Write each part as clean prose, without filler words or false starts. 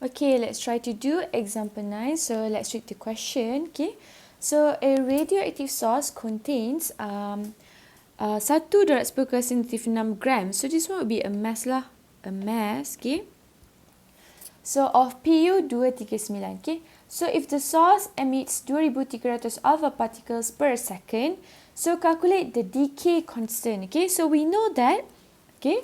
Okay, let's try to do example 9. So let's read the question. Okay, so a radioactive source contains 1/10⁻⁶ gram. So this one would be a mass lah, a mass. Okay, so of Pu 239. Okay, so if the source emits 2300 alpha particles per second, so calculate the decay constant. Okay, so we know that. Okay,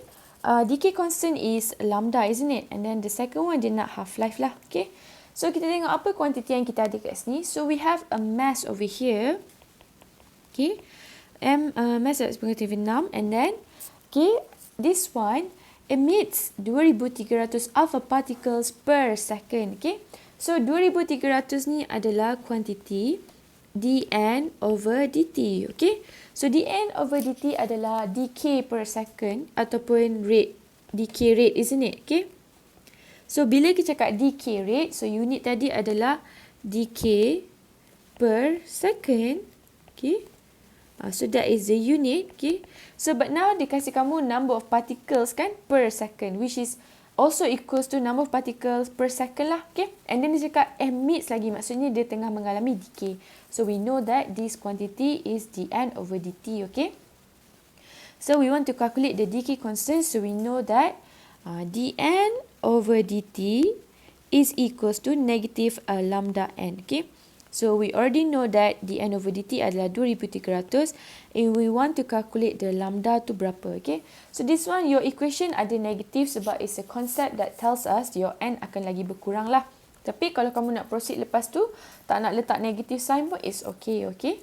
decay constant is lambda, isn't it? And then the second one, dia nak half-life lah. Okay, so kita tengok apa kuantiti yang kita ada kat sini. So we have a mass over here. Okay, mass adalah 6, and then okay, this one emits 2300 alpha particles per second. Okay, so 2300 ni adalah kuantiti dN over dt. Okay, so dN over dt adalah decay per second ataupun rate, decay rate, isn't it? Okay, so bila kita cakap decay rate, so unit tadi adalah decay per second. Okay, so that is the unit. Okay, so but now dia kasih kamu number of particles kan per second, which is also equals to number of particles per second lah. Okay, and then dia cakap emits lagi, maksudnya dia tengah mengalami decay. So we know that this quantity is dN over dt. Okay, so we want to calculate the decay constant. So we know that dN over dt is equals to negative lambda n. Okay, so we already know that dN over dt adalah 2300, and we want to calculate the lambda tu berapa. Okay, so this one your equation ada negative sebab it's a concept that tells us your n akan lagi berkurang lah. Tapi kalau kamu nak proceed lepas tu, tak nak letak negative sign pun is okay. Okay,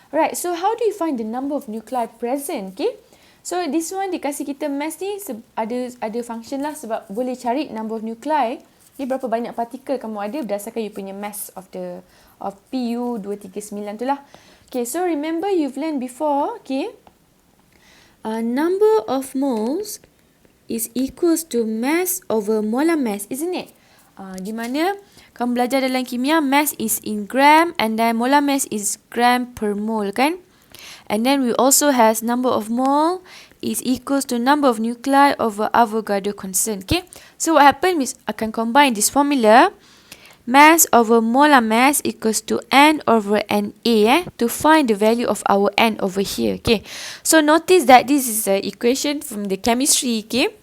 right, so how do you find the number of nuclei present? Okay, so this one dikasih kita mass ni ada function lah sebab boleh cari number of nuclei. Okay, berapa banyak partikel kamu ada berdasarkan you punya mass of Pu 239 tu lah. Okay, so remember you've learned before. Okay, number of moles is equals to mass over molar mass, isn't it? Di mana kamu belajar dalam kimia, mass is in gram and then molar mass is gram per mole kan? And then we also has number of mole is equals to number of nuclei over Avogadro constant. Okay, so what happen is akan combine this formula, mass over molar mass equals to N over Na to find the value of our N over here. Okay, so notice that this is an equation from the chemistry. Okay,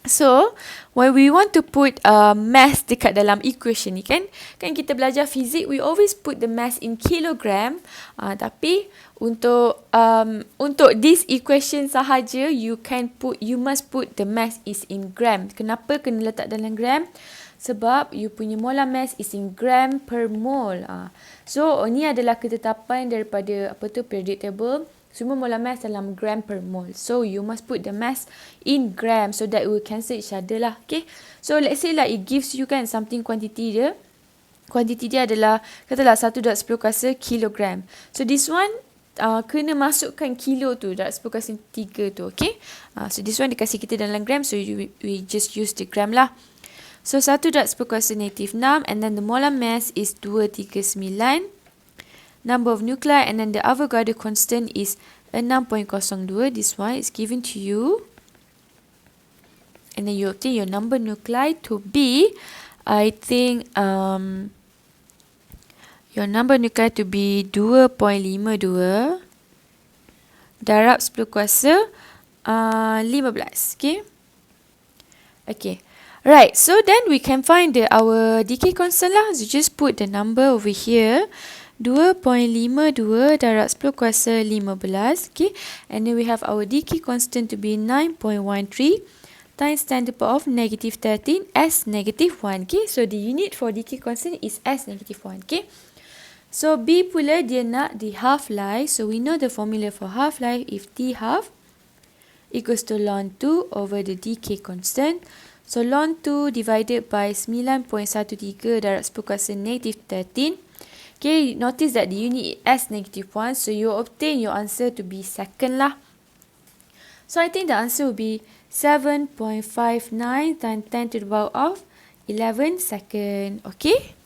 so when we want to put mass dekat dalam equation ni kan kita belajar fizik, we always put the mass in kilogram. Tapi untuk this equation sahaja you must put the mass is in gram. Kenapa kena letak dalam gram? Sebab you punya molar mass is in gram per mole. So ni adalah ketetapan daripada periodic table. Semua molar mass dalam gram per mole. So you must put the mass in gram so that it will cancel each other lah. Okay, so let's say like it gives you kan something quantity dia. Quantity dia adalah katalah 1/10 kilogram. So this one kena masukkan kilo tu, 10⁻³ tu. Okay, so this one dikasih kita dalam gram, so we just use the gram lah. So 1/10⁻⁶, and then the molar mass is 239. Number of nuclei, and then the Avogadro constant is 6.02. This one is given to you, and then you obtain your number nuclei to be, I think your number nuclei to be 2.52 darab 10⁻15. Okay, okay, right, so then we can find our decay constant lah. So just put the number over here, 2.52 darab 10⁻15. Okay, and then we have our decay constant to be 9.13 times 10⁻⁻13 as -1. Okay, so the unit for decay constant is as -1. Okay, so B pula dia nak the half-life. So we know the formula for half-life. If T half equals to ln 2 over the decay constant. So ln 2 divided by 9.13 darab 10⁻13. Okay, notice that the unit is as -1, so you obtain your answer to be second lah. So I think the answer will be 7.59 times 10⁻11 second. Okay.